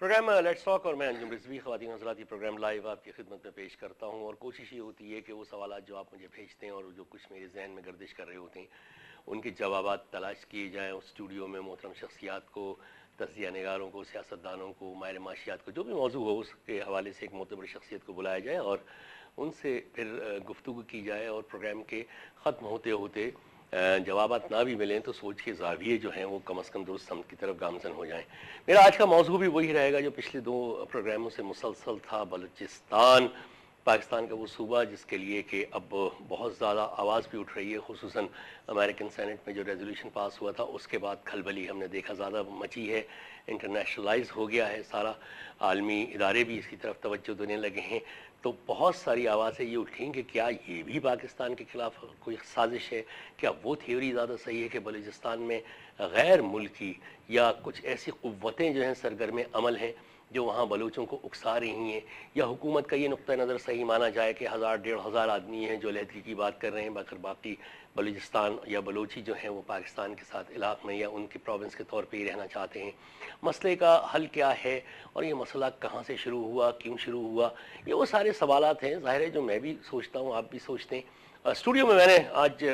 Programme let's talk اور میں انجم رضوی خواتین حضرات یہ پروگرام لائیو آپ کی خدمت میں پیش کرتا ہوں اور کوشش یہ ہوتی ہے کہ وہ سوالات جو آپ مجھے بھیجتے ہیں اور جو کچھ میرے ذہن میں گردش کر رہے ہوتے ہیں ان کے جوابات تلاش کیے جائیں اور اسٹوڈیو میں محترم شخصیات کو، تجزیہ نگاروں کو، سیاستدانوں کو، ماہر معاشیات کو، جو بھی موضوع ہو اس کے حوالے سے ایک معتبر شخصیت کو بلایا جائے اور ان سے پھر گفتگو کی جائے اور پروگرام کے ختم ہوتے ہوتے جوابات نہ بھی ملیں تو سوچ کے زاویے جو ہیں وہ کم از کم درست سمت کی طرف گامزن ہو جائیں۔ میرا آج کا موضوع بھی وہی رہے گا جو پچھلے دو پروگراموں سے مسلسل تھا، بلوچستان، پاکستان کا وہ صوبہ جس کے لیے کہ اب بہت زیادہ آواز بھی اٹھ رہی ہے، خصوصاً امریکن سینٹ میں جو ریزولوشن پاس ہوا تھا اس کے بعد کھلبلی ہم نے دیکھا زیادہ مچی ہے، انٹرنیشنلائز ہو گیا ہے سارا، عالمی ادارے بھی اس کی طرف توجہ دینے لگے ہیں، تو بہت ساری آوازیں یہ اٹھیں کہ کیا یہ بھی پاکستان کے خلاف کوئی سازش ہے؟ کیا وہ تھیوری زیادہ صحیح ہے کہ بلوچستان میں غیر ملکی یا کچھ ایسی قوتیں جو ہیں سرگرم عمل ہیں جو وہاں بلوچوں کو اکسا رہی ہیں، یا حکومت کا یہ نقطہ نظر صحیح مانا جائے کہ 1000-1500 آدمی ہیں جو علیحدگی کی بات کر رہے ہیں، باقی بلوچستان یا بلوچی جو ہیں وہ پاکستان کے ساتھ علاقے میں یا ان کی پروونس کے طور پہ ہی رہنا چاہتے ہیں۔ مسئلے کا حل کیا ہے اور یہ مسئلہ کہاں سے شروع ہوا، کیوں شروع ہوا، یہ وہ سارے سوالات ہیں ظاہر ہے جو میں بھی سوچتا ہوں، آپ بھی سوچتے ہیں۔ اسٹوڈیو میں نے آج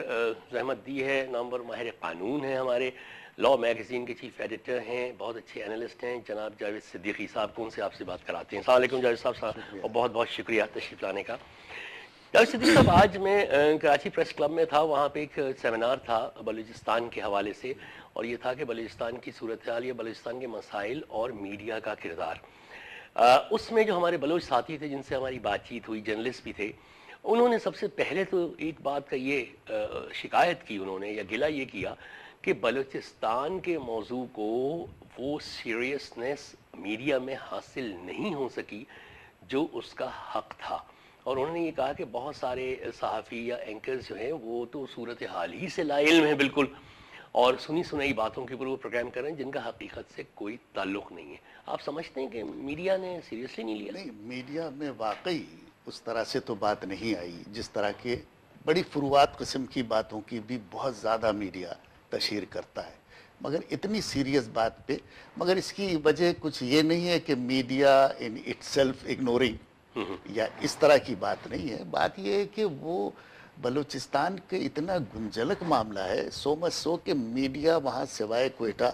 زحمت دی ہے، نامور ماہر قانون ہیں، ہمارے لا میگزین کے چیف ایڈیٹر ہیں، بہت اچھے اینالسٹ ہیں، جناب جاوید صدیقی صاحب کو ان سے آپ سے بات کراتے ہیں۔ السلام علیکم جاوید صاحب، اور بہت بہت شکریہ تشریف لانے کا۔ جاوید صدیقی صاحب، آج میں کراچی پریس کلب میں تھا، وہاں پہ ایک سیمینار تھا بلوچستان کے حوالے سے، اور یہ تھا کہ بلوچستان کی صورتحال یا بلوچستان کے مسائل اور میڈیا کا کردار۔ اس میں جو ہمارے بلوچ ساتھی تھے جن سے ہماری بات چیت ہوئی، جرنلسٹ بھی تھے، انہوں نے سب سے پہلے تو ایک بات کا یہ شکایت کی انہوں نے یا گلہ یہ کیا کہ بلوچستان کے موضوع کو وہ سیریسنس میڈیا میں حاصل نہیں ہو سکی جو اس کا حق تھا، اور انہوں نے یہ کہا کہ بہت سارے صحافی یا اینکرز جو ہیں وہ تو صورتحال ہی سے لا علم ہیں بالکل، اور سنی سنائی باتوں کے اوپر وہ پروگرام کر رہے ہیں جن کا حقیقت سے کوئی تعلق نہیں ہے۔ آپ سمجھتے ہیں کہ میڈیا نے سیریسلی نہیں لیا؟ نہیں، میڈیا میں واقعی اس طرح سے تو بات نہیں آئی، جس طرح کے بڑی فروعات قسم کی باتوں کی بھی بہت زیادہ میڈیا تشہیر کرتا ہے، مگر اتنی سیریس بات پہ، مگر اس کی وجہ کچھ یہ نہیں ہے کہ media in it self ignoring یا اس طرح کی بات نہیں ہے۔ بات یہ ہے کہ وہ بلوچستان کے اتنا گنجلک معاملہ ہے، سو مچ سو کہ میڈیا وہاں سوائے کوئٹہ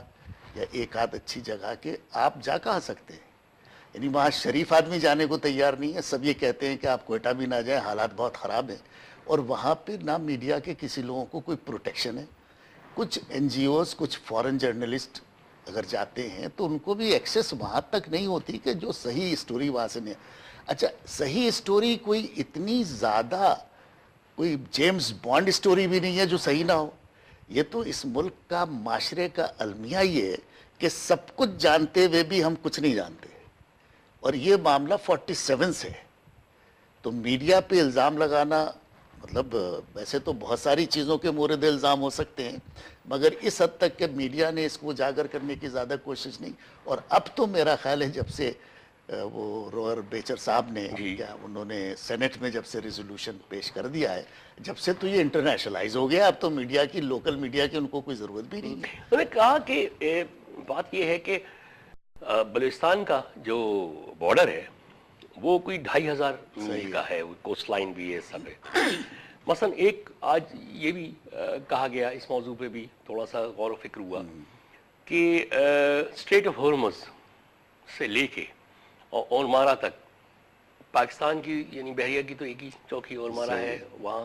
یا ایک آدھ اچھی جگہ کے آپ جا کہاں سکتے ہیں، یعنی وہاں شریف آدمی جانے کو تیار نہیں ہے، سب یہ کہتے ہیں کہ آپ کوئٹہ بھی نہ جائیں، حالات بہت خراب ہیں، اور وہاں پہ نہ میڈیا کے کسی لوگوں کو کوئی پروٹیکشن ہے۔ کچھ این جی اوز، کچھ فورن جرنلسٹ اگر جاتے ہیں تو ان کو بھی ایکسیس وہاں تک نہیں ہوتی کہ جو صحیح اسٹوری وہاں سے نہیں۔ اچھا، صحیح اسٹوری کوئی اتنی زیادہ کوئی جیمز بانڈ اسٹوری بھی نہیں ہے جو صحیح نہ ہو، یہ تو اس ملک کا معاشرے کا المیہ یہ ہے کہ سب کچھ جانتے ہوئے بھی ہم کچھ نہیں جانتے، اور یہ معاملہ 47 سے ہے۔ تو میڈیا پہ الزام لگانا مطلب ویسے تو بہت ساری چیزوں کے مورد الزام ہو سکتے ہیں، مگر اس حد تک کہ میڈیا نے اس کو اجاگر کرنے کی زیادہ کوشش نہیں۔ اور اب تو میرا خیال ہے جب سے وہ روہر بیچر صاحب نے کیا انہوں نے سینٹ میں جب سے ریزولوشن پیش کر دیا ہے، جب سے تو یہ انٹرنیشنلائز ہو گیا، اب تو میڈیا کی، لوکل میڈیا کی ان کو کوئی ضرورت بھی نہیں ہے۔ انہوں نے کہا کہ بات یہ ہے کہ بلوچستان کا جو بارڈر ہے وہ کوئی 2500 میل کا ہے، کوسٹ لائن بھی ہے سب ہے۔ مثلا ایک آج یہ بھی کہا گیا، اس موضوع پہ بھی تھوڑا سا غور و فکر ہوا کہ اسٹریٹ آف ہارمز سے لے کے اور اورمارا تک پاکستان کی یعنی بحریہ کی تو ایک ہی چوکی اورمارا ہے، وہاں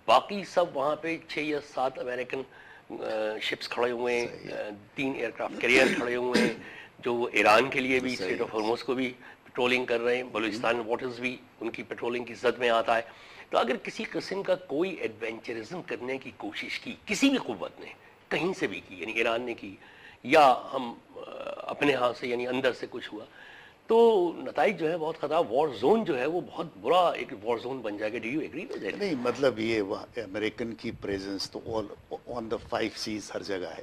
باقی سب وہاں پہ 6 یا 7 امریکن شپس کھڑے ہوئے ہیں، 3 ایئرکرافٹ کیریئر کھڑے ہوئے ہیں جو ایران کے لیے بھی اسٹریٹ آف ہارمز کو بھی پیٹرولنگ کر رہے ہیں، بلوچستان واٹرز بھی ان کی پیٹرولنگ کی زد میں آتا ہے۔ تو اگر کسی قسم کا کوئی ایڈونچرزم کرنے کی کوشش کی کسی بھی قوت نے، کہیں سے بھی کی، یعنی ایران نے کی یا ہم اپنے ہاں سے یعنی اندر سے کچھ ہوا، تو نتائج جو ہے بہت خطرناک، وار زون جو ہے وہ بہت برا ایک وار زون بن جائے گا۔ Do you agree with that? نہیں، مطلب یہ امریکن کی پریزنس تو آن دا 5 سیز ہر جگہ ہے۔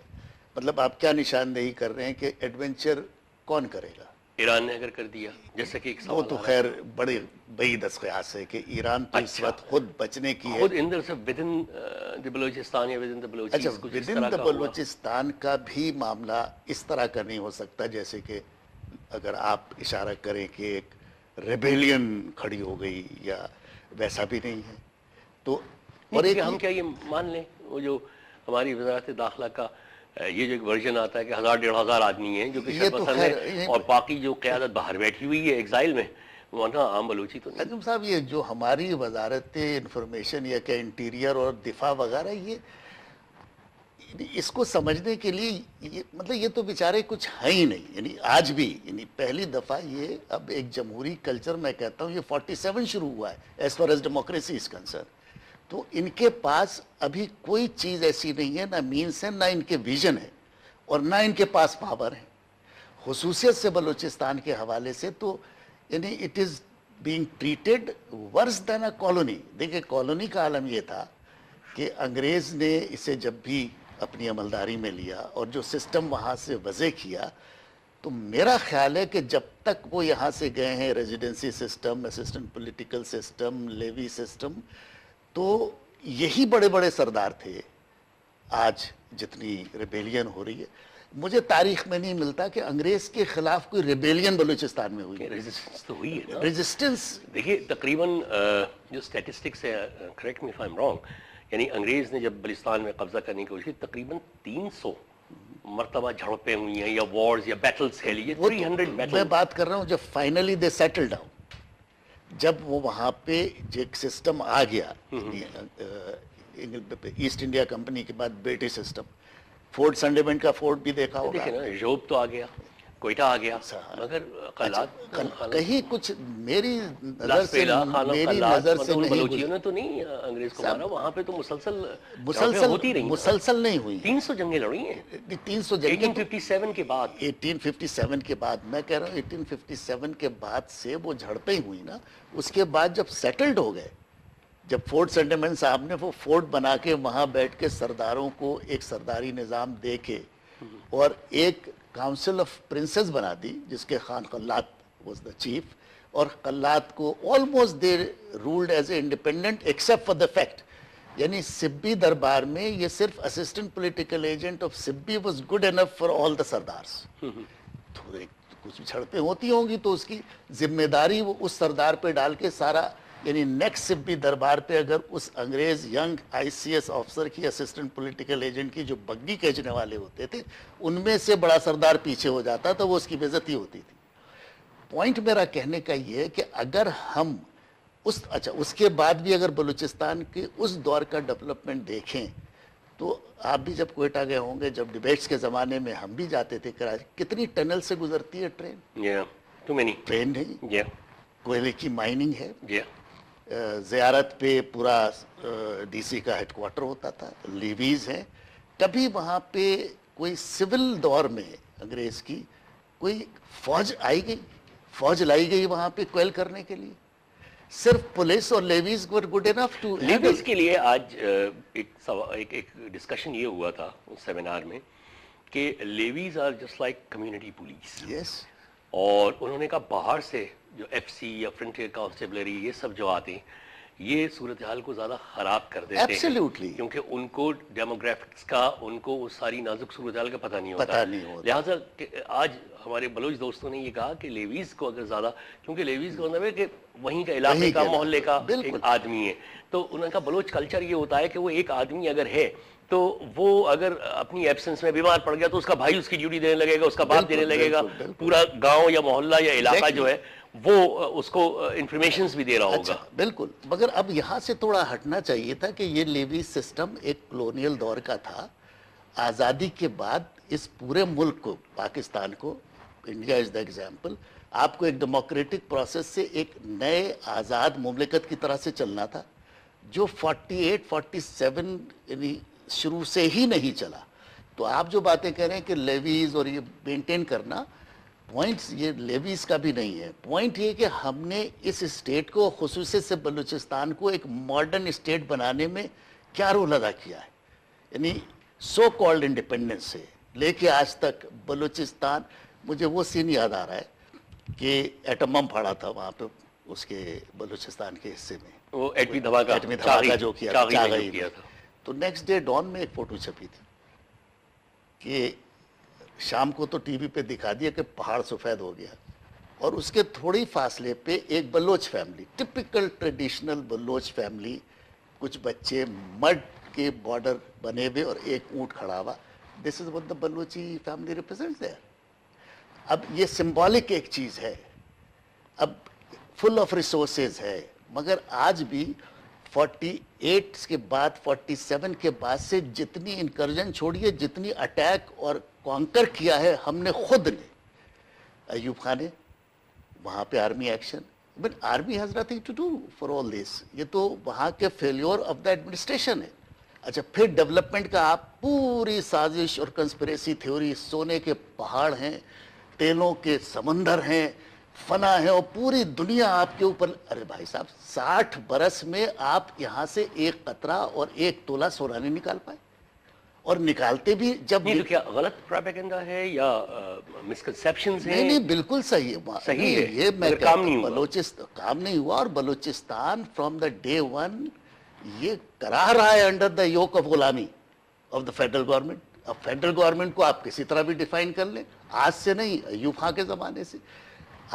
مطلب آپ کیا نشاندہی کر رہے ہیں کہ ایڈونچر کون کرے گا؟ ایران نے اگر کر دیا، جیسے کہ ایک وہ تو خیر بڑے بعید از قیاس ہے کہ ایران تو اس وقت خود بچنے کی ہے، خود اندر سے ودن دی بلوچستان یا ودن دی بلوچی۔ اچھا، ودن دا بلوچستان کا بھی معاملہ اس طرح کا نہیں ہو سکتا جیسے کہ اگر آپ اشارہ کریں کہ ایک ریبیلین کھڑی ہو گئی یا ویسا بھی نہیں ہے. تو اور ایک ہم کیا یہ مان لیں وہ جو ہماری وزارت داخلہ کا یہ جو ایک ورژن آتا ہے کہ 1000-1500 آدمی ہیں جو کہ شرپسند ہیں اور باقی جو قیادت باہر بیٹھی ہوئی ہے ایگزائل میں، ورنہ عام بلوچی تو نہیں. عظم صاحب یہ جو ہماری وزارت انفارمیشن یا کہ انٹیریئر اور دفاع وغیرہ، یہ اس کو سمجھنے کے لیے مطلب یہ تو بیچارے کچھ ہیں ہی نہیں. یعنی آج بھی یعنی پہلی دفعہ یہ اب ایک جمہوری کلچر میں کہتا ہوں یہ 47 شروع ہوا ہے as far as democracy is concern. تو ان کے پاس ابھی کوئی چیز ایسی نہیں ہے، نہ مینس ہے، نہ ان کے ویژن ہے، اور نہ ان کے پاس پاور ہے. خصوصیت سے بلوچستان کے حوالے سے تو یعنی it is being treated worse than a colony. دیکھیں کالونی کا عالم یہ تھا کہ انگریز نے اسے جب بھی اپنی عملداری میں لیا اور جو سسٹم وہاں سے وضع کیا، تو میرا خیال ہے کہ جب تک وہ یہاں سے گئے ہیں residency system, assistant political system, levy system, تو یہی بڑے بڑے سردار تھے. آج جتنی ریبیلین ہو رہی ہے، مجھے تاریخ میں نہیں ملتا کہ انگریز کے خلاف کوئی ریبیلین بلوچستان میں ہوئی. ریزسٹنس تو ہوئی ہے نا. ریزسٹنس دیکھیے تقریباً جو اسٹیٹسٹکس ہے، correct me if I am wrong, یعنی انگریز نے جب بلوچستان میں قبضہ کرنے کی کوشش کی تقریباً 300 مرتبہ جھڑپیں ہوئی ہیں یا وارز یا بیٹلز کہہ لیجیے. 300 میں بیٹل. بات کر رہا ہوں جب فائنلی دے سیٹل ڈاؤن، جب وہ وہاں پہ ایک سسٹم آ گیا ایسٹ انڈیا کمپنی کے بعد برٹش سسٹم. فورٹ سنڈیمنٹ کا فورٹ بھی دیکھا ہوگا. دیکھیں نا جوب تو آ گیا، کوئٹہ آ گیا، مگر کہیں کچھ میری نظر سے نہیں بلوچیوں نے تو نہیں انگریز کو مارا. وہاں پہ تو مسلسل ہوتی رہی، مسلسل نہیں ہوئی. 300 جنگیں لڑی ہیں 300 جنگیں 1857 کے بعد. 1857 کے بعد میں کہہ رہا ہوں 1857 کے بعد سے وہ جھڑپیں ہوئی نا. اس کے بعد جب سیٹلڈ ہو گئے، جب فورٹ سنڈیمنٹ صاحب نے وہ فورٹ بنا کے وہاں بیٹھ کے سرداروں کو ایک سرداری نظام دے کے اور ایک کاؤنسل آف پرنسز بنا دی جس کے Khan Kalat was the chief, اور قلات کو almost the ruled as a independent except for the fact. یعنی سبی دربار میں یہ صرف assistant political agent of Sibi was good enough for all the sardars. تھوڑے کچھ جھڑپیں ہوتی ہوں گی تو اس کی ذمہ داری وہ اس سردار پہ ڈال کے سارا، یعنی نیکسٹ سبی دربار پہ اگر اس انگریز ینگ آئی سی ایس آفسر کی، اسسٹنٹ پولیٹیکل ایجنٹ کی جو بگی کھینچنے والے ہوتے تھے، ان میں سے بڑا سردار پیچھے ہو جاتا تو وہ اس کی بے عزتی ہوتی تھی. پوائنٹ میرا کہنے کا یہ ہے کہ اگر ہم اس کے بعد بھی اگر بلوچستان کے اس دور کا ڈیولپمنٹ دیکھیں تو آپ بھی جب کوئٹہ گئے ہوں گے، جب ڈیبیٹس کے زمانے میں ہم بھی جاتے تھے کراچی، کتنی ٹنل سے گزرتی ہے ٹرین. ٹرین نہیں، کوئلے کی مائننگ ہے. زیارت پہ پورا ڈی سی کا ہیڈ کوارٹر ہوتا تھا. لیویز ہیں. کبھی وہاں پہ کوئی سول دور میں انگریز کی کوئی فوج آئی گئی، فوج لائی گئی وہاں پہ کوئل کرنے کے لیے؟ صرف پولیس اور levies were good enough too. Levies کے لیے آج ایک ڈسکشن یہ ہوا تھا اس سیمینار میں کہ levies are just like community police. Yes. اور انہوں نے کہا باہر سے جو ایف سی یا فرنٹیئر کانسٹیبلری یہ سب جو آتے ہیں یہ صورتحال کو زیادہ خراب کر دیتے ہیں، کیونکہ ان کو ڈیموگرافکس کا، ان کو اس ساری نازک صورتحال کا پتہ نہیں ہوتا. لہٰذا آج ہمارے بلوچ دوستوں نے یہ کہا کہ لیویز کو اگر زیادہ، کیونکہ لیویز کا مطلب ہے کہ وہیں کا علاقے کا، محلے کا ایک آدمی ہے، تو انہوں نے کہا بلوچ کلچر یہ ہوتا ہے کہ وہ ایک آدمی اگر ہے تو وہ اگر اپنی ایبسنس میں بیمار پڑ گیا تو اس کا بھائی اس کی ڈیوٹی دینے لگے گا، اس کا باپ دینے لگے گا، پورا گاؤں یا محلہ یا علاقہ جو ہے وہ اس کو انفارمیشنز بھی دے رہا ہوگا. بالکل. مگر اب یہاں سے تھوڑا ہٹنا چاہیے تھا کہ یہ لیوی سسٹم ایک کلونیل دور کا تھا. آزادی کے بعد اس پورے ملک کو، پاکستان کو، انڈیا از دا ایگزامپل، آپ کو ایک ڈیموکریٹک پروسیس سے ایک نئے آزاد مملکت کی طرح سے چلنا تھا جو 48-47 یعنی شروع سے ہی نہیں چلا. تو آپ جو باتیں کہہ رہے ہیں کہ لیویز اور یہ مینٹین کرنا، پوائنٹس یہ لیویز کا بھی نہیں ہے. پوائنٹ یہ کہ ہم نے اس اسٹیٹ کو، خصوصیت سے بلوچستان کو، ایک ماڈرن اسٹیٹ بنانے میں کیا رول ادا کیا ہے. یعنی سو کالڈ انڈیپینڈنس سے لے کے آج تک بلوچستان، مجھے وہ سین یاد آ رہا ہے کہ ایٹم بم پھاڑا تھا وہاں پہ اس کے بلوچستان کے حصے میں، وہ ایٹمی دھماکہ جو کیا تھا. تو نیکسٹ ڈے ڈان میں ایک فوٹو چھپی تھی کہ شام کو تو ٹی وی پہ دکھا دیا کہ پہاڑ سفید ہو گیا، اور اس کے تھوڑی فاصلے پہ ایک Baloch family, typical traditional Baloch family, کچھ بچے مڈ کے بارڈر بنے ہوئے اور ایک اونٹ کھڑا ہوا. This is what the Balochi family represents there. اب یہ سمبولک ایک چیز ہے، اب فل آف ریسورسز ہے، مگر آج بھی 48 کے بعد 47 کے بعد سے جتنی انکرجن چھوڑیے، جتنی اٹیک اور کانکر کیا ہے ہم نے خود نے. ایوب خان نے وہاں پہ army action, but army has nothing to do for all this. یہ تو وہاں کے فیلیور آف دا ایڈمنسٹریشن ہے. اچھا پھر ڈیولپمنٹ کا آپ پوری سازش اور کنسپریسی تھیوری، سونے کے پہاڑ ہیں، تیلوں کے سمندر ہیں، فنا ہے، اور پوری دنیا آپ کے اوپر. ارے بھائی صاحب 60 برس میں آپ یہاں سے ایک قطرہ اور ایک تولہ سونا نہیں نکال پائے، اور نکالتے بھی جب نہیں تو کیا غلط پروپیگنڈا ہے یا مسکنسیپشنز ہیں؟ نہیں نہیں بالکل صحیح ہے. صحیح ہے، یہ میں مگر کام نہیں ہوا. کام نہیں ہوا. اور Balochistan from the day one یہ کرا رہا ہے انڈر دا یوک آف غلامی آف دا فیڈرل گورنمنٹ. اب فیڈرل گورنمنٹ کو آپ کسی طرح بھی ڈیفائن کر لیں، آج سے نہیں، ایوب خان کے زمانے سے.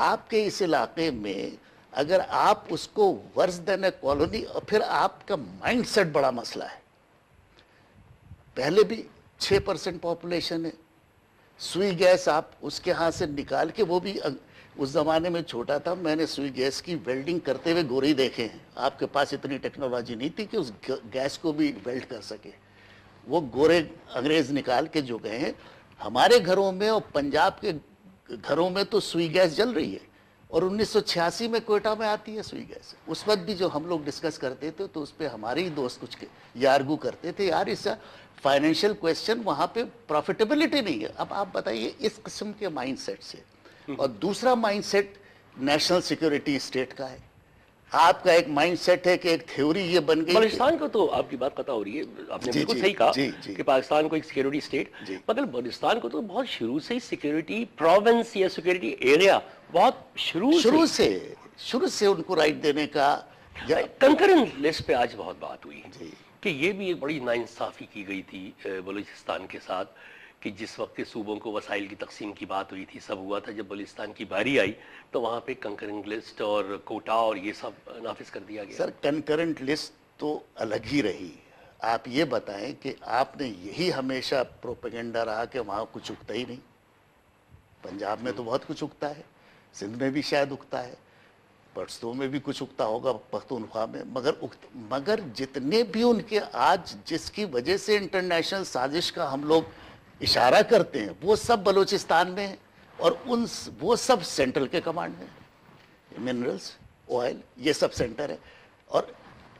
آپ کے اس علاقے میں اگر آپ اس کو ورس دین اے کالونی، اور پھر آپ کا مائنڈ سیٹ بڑا مسئلہ ہے. پہلے بھی 6% پاپولیشن ہے. سوئی گیس آپ اس کے ہاں سے نکال کے، وہ بھی اس زمانے میں چھوٹا تھا، میں نے سوئی گیس کی ویلڈنگ کرتے ہوئے گورے دیکھے ہیں. آپ کے پاس اتنی ٹیکنالوجی نہیں تھی کہ اس گیس کو بھی ویلڈ کر سکے. وہ گورے انگریز نکال کے جو گئے ہیں. ہمارے گھروں میں اور پنجاب کے گھروں میں تو سوئی گیس جل رہی ہے، اور 1986 میں کوئٹہ میں آتی ہے سوئی گیس. اس وقت بھی جو ہم لوگ ڈسکس کرتے تھے تو اس پہ ہمارے ہی دوست کچھ یہ آرگو کرتے تھے، یار اس فائنینشیل کویسچن وہاں پہ پروفیٹیبلٹی نہیں ہے. اب آپ بتائیے اس قسم کے مائنڈ سیٹ سے. اور دوسرا mind set national security state کا ہے. آپ کا ایک مائنڈ سیٹ ہے کہ ایک تھیوری یہ بن گئی. بلوچستان کو تو آپ کی بات قطع ہو رہی ہے، آپ نے بالکل صحیح کہا کہ پاکستان کو ایک سیکیورٹی اسٹیٹ، مگر بلوچستان کو تو بہت شروع سے ہی سیکیورٹی پروونس یا سیکیورٹی ایریا بہت شروع سے ان کو رائٹ دینے کا. کنکرنٹ لسٹ پہ آج بہت بات ہوئی کہ یہ بھی ایک بڑی ناانصافی کی گئی تھی بلوچستان کے ساتھ، کہ جس وقت کے صوبوں کو وسائل کی تقسیم کی بات ہوئی تھی، سب ہوا تھا، جب بلوچستان کی باری آئی تو وہاں پہ کنکرنٹ لسٹ اور کوٹا اور یہ سب نافذ کر دیا گیا. سر کنکرنٹ لسٹ تو الگ ہی رہی. آپ یہ بتائیں کہ آپ نے یہی ہمیشہ پروپیگنڈا رہا کہ وہاں کچھ اگتا ہی نہیں. پنجاب میں تو بہت کچھ اگتا ہے، سندھ میں بھی شاید اگتا ہے، پشتو میں بھی کچھ اگتا ہوگا، پختونخوا میں، مگر جتنے بھی ان کے آج جس کی وجہ سے انٹرنیشنل سازش کا ہم لوگ اشارہ کرتے ہیں وہ سب بلوچستان میں ہیں، اور وہ سب سینٹرل کے کمانڈ میں. منرلز، آئل، یہ سب سینٹر ہے. اور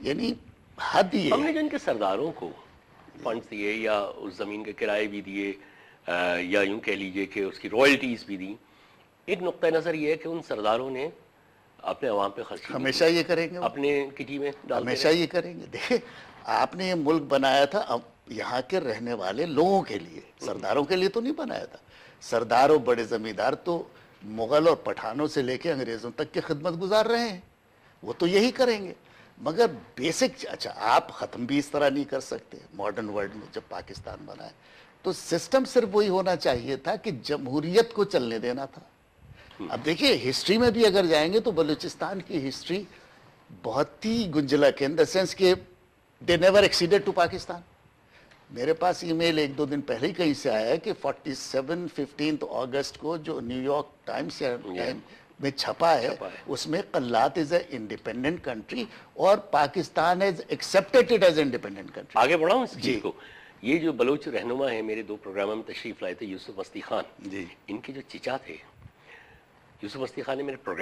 یعنی حد یہ ہم نے جو ان کے سرداروں کو فنڈز دیے یا اس زمین کے کرائے بھی دیے، یا یوں کہہ لیجئے کہ اس کی رائلٹیز بھی دیں، ایک نقطہ نظر یہ ہے کہ ان سرداروں نے اپنے عوام پہ خرچ ہمیشہ یہ کریں گے، اپنے کٹی میں ہمیشہ یہ کریں گے. دیکھیں آپ نے یہ ملک بنایا تھا اب یہاں کے رہنے والے لوگوں کے لیے، سرداروں کے لیے تو نہیں بنایا تھا. سردار اور بڑے زمیندار تو مغل اور پٹھانوں سے لے کے انگریزوں تک کی خدمت گزار رہے ہیں، وہ تو یہی کریں گے. مگر بیسک، اچھا آپ ختم بھی اس طرح نہیں کر سکتے. ماڈرن ورلڈ میں جب پاکستان بنا ہے تو سسٹم صرف وہی ہونا چاہیے تھا کہ جمہوریت کو چلنے دینا تھا. اب دیکھیے ہسٹری میں بھی اگر جائیں گے تو بلوچستان کی ہسٹری بہت ہی گنجلک ہے، ان دا سینس کہ they never acceded to Pakistan. میرے پاس ای میل 1-2 دن پہلے ہی کہیں سے آیا ہے کہ 15 اگست کو جو نیو یارک ٹائمز میں چھپا ہے اس میں قلات از اے انڈیپینڈنٹ کنٹری اور Pakistan is accepted it as independent country. آگے بڑھاؤں اس چیز کو. یہ جو بلوچ رہنما ہیں میرے 2 پروگراموں میں تشریف لائے تھے، یوسف مستی خان، ان کے جو چچا تھے، یوسف مستی خان نے میرے پروگرام